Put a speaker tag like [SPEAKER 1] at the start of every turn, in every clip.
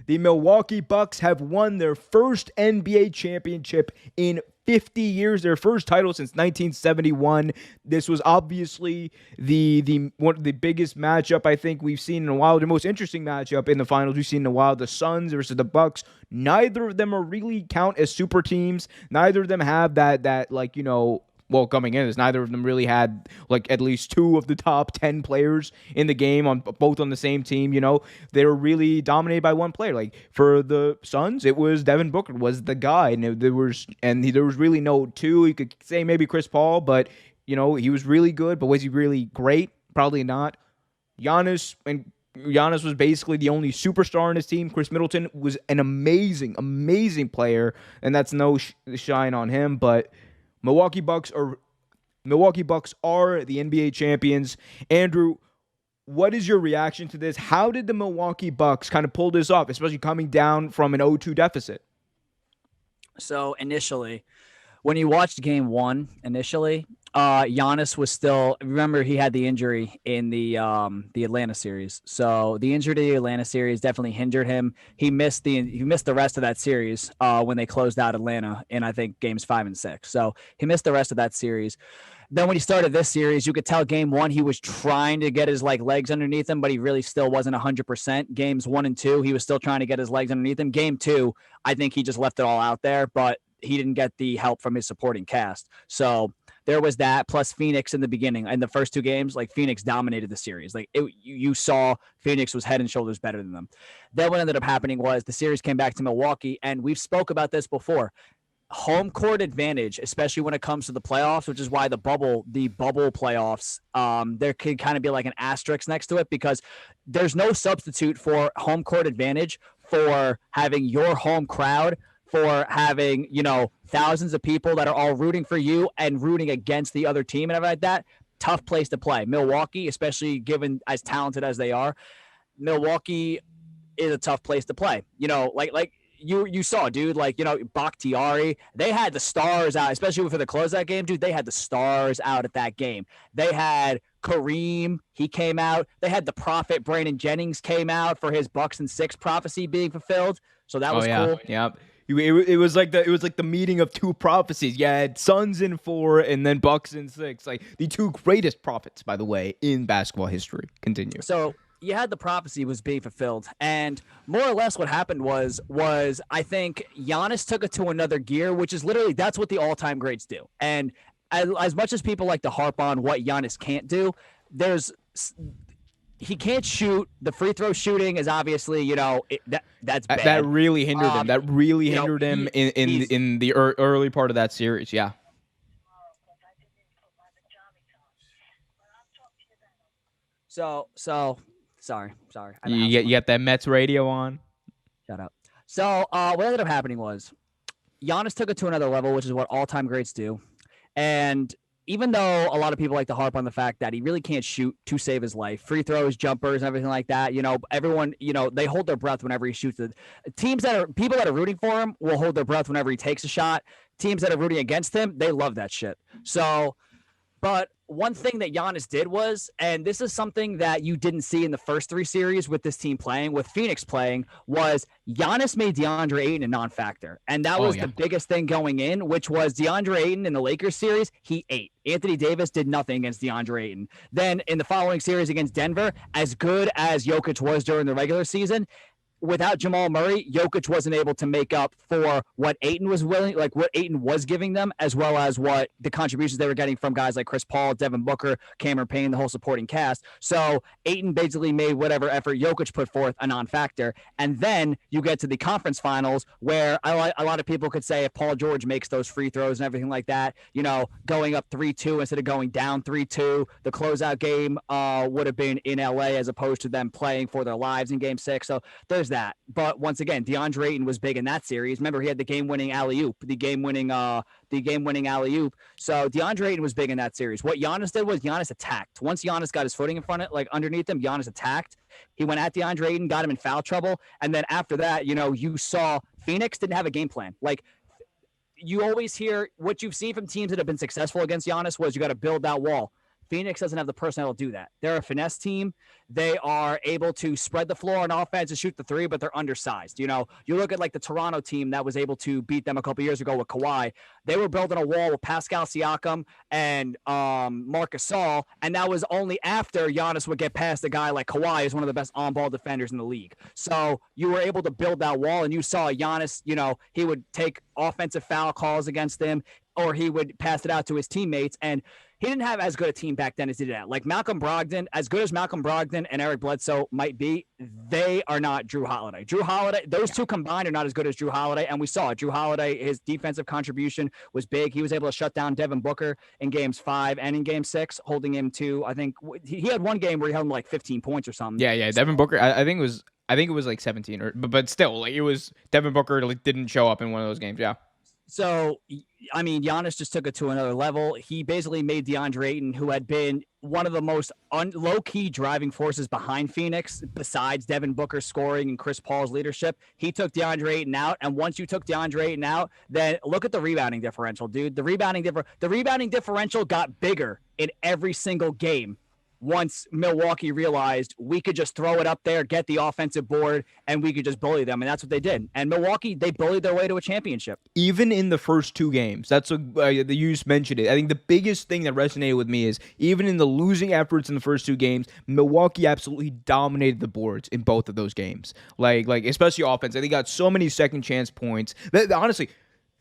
[SPEAKER 1] The Milwaukee Bucks have won their first NBA championship in 50 years, their first title since 1971. This was obviously the one of the biggest matchup I think we've seen in a while, the most interesting matchup in the finals we've seen in a while. The Suns versus the Bucks. Neither of them are really count as super teams. Neither of them have that like, well, coming in, neither of them really had like at least two of the top 10 players in the game on both on the same team. They were really dominated by one player. Like for the Suns, it was Devin Booker was the guy, and there was really no two. You could say maybe Chris Paul, but he was really good. But was he really great? Probably not. Giannis was basically the only superstar on his team. Chris Middleton was an amazing, amazing player, and that's no shine on him, but Milwaukee Bucks are the NBA champions. Andrew, what is your reaction to this? How did the Milwaukee Bucks kind of pull this off, especially coming down from an 0-2 deficit?
[SPEAKER 2] So initially, when you watched game one, Giannis was still, remember he had the injury in the Atlanta series. So the injury to the Atlanta series definitely hindered him. He missed the rest of that series when they closed out Atlanta in, I think, games 5 and 6. So he missed the rest of that series. Then when he started this series, you could tell game one, he was trying to get his legs underneath him, but he really still wasn't 100%. Games 1 and 2, he was still trying to get his legs underneath him. Game 2, I think he just left it all out there, but he didn't get the help from his supporting cast. So there was that, plus Phoenix in the beginning. In the first 2 games, Phoenix dominated the series. You saw Phoenix was head and shoulders better than them. Then what ended up happening was the series came back to Milwaukee, and we've spoke about this before. Home court advantage, especially when it comes to the playoffs, which is why the bubble playoffs, there could kind of be like an asterisk next to it, because there's no substitute for home court advantage for having your home crowd, for having, thousands of people that are all rooting for you and rooting against the other team and everything like that. Tough place to play. Milwaukee, especially given as talented as they are, Milwaukee is a tough place to play. You saw, dude, Bakhtiari, they had the stars out, especially for the closeout game, dude. They had the stars out at that game. They had Kareem, he came out. They had the prophet Brandon Jennings came out for his Bucks and 6 prophecy being fulfilled. So that was cool.
[SPEAKER 1] Yeah. It was like the meeting of two prophecies. You had Suns in 4 and then Bucks in 6. Like the two greatest prophets, by the way, in basketball history. Continue.
[SPEAKER 2] So you had the prophecy was being fulfilled, and more or less what happened was I think Giannis took it to another gear, which is literally that's what the all-time greats do. And as much as people like to harp on what Giannis can't do, he can't shoot. The free throw shooting is obviously, that's bad.
[SPEAKER 1] That really hindered him. That really hindered him in the early part of that series. Yeah.
[SPEAKER 2] So sorry.
[SPEAKER 1] You got that Mets radio on.
[SPEAKER 2] Shut up. So what ended up happening was Giannis took it to another level, which is what all-time greats do. And even though a lot of people like to harp on the fact that he really can't shoot to save his life, free throws, jumpers, and everything like that, everyone, they hold their breath whenever he shoots it. People that are rooting for him will hold their breath whenever he takes a shot. Teams that are rooting against him, they love that shit. So, but one thing that Giannis did was, and this is something that you didn't see in the first 3 series with this team playing, with Phoenix playing, was Giannis made DeAndre Ayton a non-factor. And that was the biggest thing going in, which was DeAndre Ayton in the Lakers series, he ate. Anthony Davis did nothing against DeAndre Ayton. Then in the following series against Denver, as good as Jokic was during the regular season, without Jamal Murray, Jokic wasn't able to make up for what Ayton was what Ayton was giving them, as well as what the contributions they were getting from guys like Chris Paul, Devin Booker, Cameron Payne, the whole supporting cast. So Ayton basically made whatever effort Jokic put forth a non-factor. And then you get to the conference finals, where a lot of people could say if Paul George makes those free throws and everything like that, going up 3-2 instead of going down 3-2, the closeout game would have been in LA as opposed to them playing for their lives in game 6. So there's that. But once again, DeAndre Ayton was big in that series. Remember, he had the game-winning alley-oop, the game-winning alley-oop. So DeAndre Ayton was big in that series. What Giannis did was Giannis attacked. Once Giannis got his footing in front of, underneath him, Giannis attacked. He went at DeAndre Ayton, got him in foul trouble, and then after that, you saw Phoenix didn't have a game plan. You always hear what you've seen from teams that have been successful against Giannis was you got to build that wall. Phoenix doesn't have the personnel to do that. They're a finesse team. They are able to spread the floor on offense and shoot the three, but they're undersized. You know, you look at like the Toronto team that was able to beat them a couple years ago with Kawhi. They were building a wall with Pascal Siakam and Marcus Gasol, and that was only after Giannis would get past a guy like Kawhi, who's one of the best on-ball defenders in the league. So you were able to build that wall, and you saw Giannis, you know, he would take offensive foul calls against them, or he would pass it out to his teammates, and he didn't have as good a team back then as he did now. Like Malcolm Brogdon, as good as Malcolm Brogdon and Eric Bledsoe might be, they are not Drew Holiday. Drew Holiday, those two combined are not as good as Drew Holiday, and we saw it. Drew Holiday, his defensive contribution was big. He was able to shut down Devin Booker in games 5 and in game 6, holding him to, I think, he had one game where he held him like 15 points or something.
[SPEAKER 1] Yeah. Devin Booker, I think it was like 17, but still, like it was Devin Booker like, didn't show up in one of those games. Yeah.
[SPEAKER 2] So, I mean, Giannis just took it to another level. He basically made DeAndre Ayton, who had been one of the most low-key driving forces behind Phoenix, besides Devin Booker scoring and Chris Paul's leadership. He took DeAndre Ayton out, and once you took DeAndre Ayton out, then look at the rebounding differential, dude. The rebounding differential got bigger in every single game once Milwaukee realized we could just throw it up there, get the offensive board, and we could just bully them. And that's what they did. And Milwaukee, they bullied their way to a championship.
[SPEAKER 1] Even in the first 2 games, that's what you just mentioned it. I think the biggest thing that resonated with me is even in the losing efforts in the first 2 games, Milwaukee absolutely dominated the boards in both of those games. Like especially offense. They got so many second chance points. Honestly,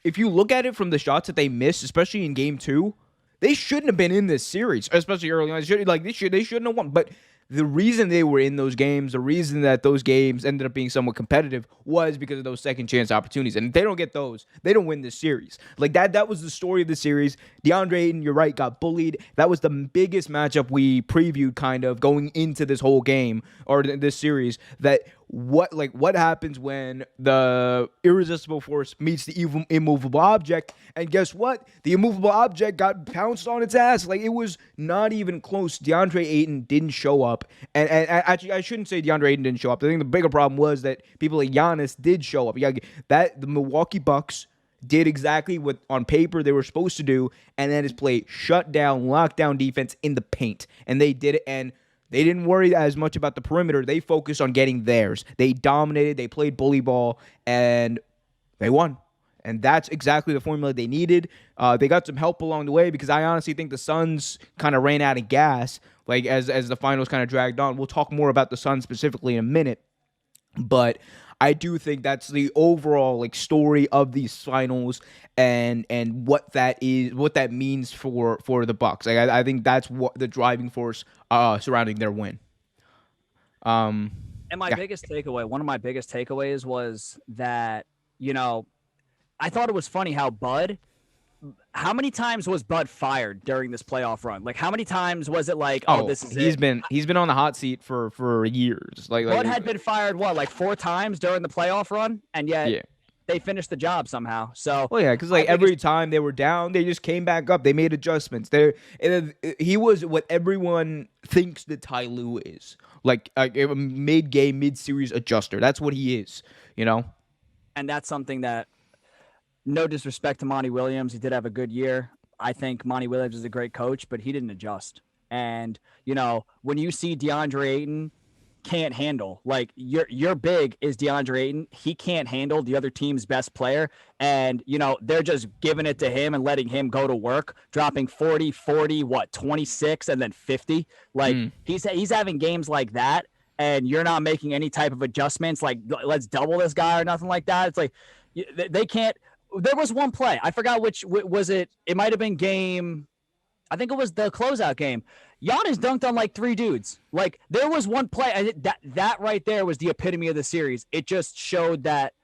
[SPEAKER 1] if you look at it from the shots that they missed, especially in game 2, they shouldn't have been in this series, especially early on. They shouldn't have won. But the reason they were in those games, the reason that those games ended up being somewhat competitive was because of those second chance opportunities. And if they don't get those, they don't win this series. Like that was the story of the series. DeAndre Ayton, you're right, got bullied. That was the biggest matchup we previewed kind of going into this whole game or this series. That what happens when the irresistible force meets the immovable object, and guess what? The immovable object got pounced on its ass. Like, it was not even close. DeAndre Ayton didn't show up, and actually I shouldn't say DeAndre Ayton didn't show up. I think the bigger problem was that people like Giannis did show up. The Milwaukee Bucks did exactly what on paper they were supposed to do, and that is play shut down, lockdown defense in the paint, and they did it. And they didn't worry as much about the perimeter. They focused on getting theirs. They dominated. They played bully ball, and they won. And that's exactly the formula they needed. They got some help along the way because I honestly think the Suns kind of ran out of gas like as the finals kind of dragged on. We'll talk more about the Suns specifically in a minute. But I do think that's the overall like story of these finals and what that means for the Bucks. Like I think that's what the driving force surrounding their win.
[SPEAKER 2] And my biggest takeaway, one of my biggest takeaways was that, you know, I thought it was funny how how many times was Bud fired during this playoff run? Like, how many times was it like, this is
[SPEAKER 1] he's been on the hot seat for years.
[SPEAKER 2] Bud had been fired, like 4 times during the playoff run, and yet they finished the job somehow. So,
[SPEAKER 1] because every time they were down, they just came back up. They made adjustments. He was what everyone thinks that Ty Lue is, like a mid-game, mid-series adjuster. That's what he is, you know.
[SPEAKER 2] And that's something that, no disrespect to Monty Williams, he did have a good year. I think Monty Williams is a great coach, but he didn't adjust. And, you know, when you see DeAndre Ayton can't handle, like your big is DeAndre Ayton, he can't handle the other team's best player. And, you know, they're just giving it to him and letting him go to work, dropping 40, 26, and then 50. Like he's having games like that, and you're not making any type of adjustments, like let's double this guy or nothing like that. It's like they can't. There was one play. I forgot which was it. It might have been game. I think it was the closeout game. Giannis dunked on like 3 dudes. Like, there was one play. And that right there was the epitome of the series. It just showed that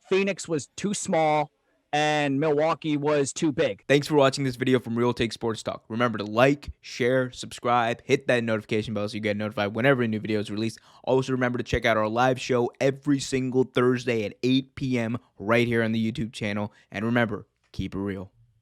[SPEAKER 2] Phoenix was too small and Milwaukee was too big.
[SPEAKER 1] Thanks for watching this video from Real Take Sports Talk. Remember to like, share, subscribe, hit that notification bell so you get notified whenever a new video is released. Also, remember to check out our live show every single Thursday at 8 p.m. right here on the YouTube channel. And remember, keep it real.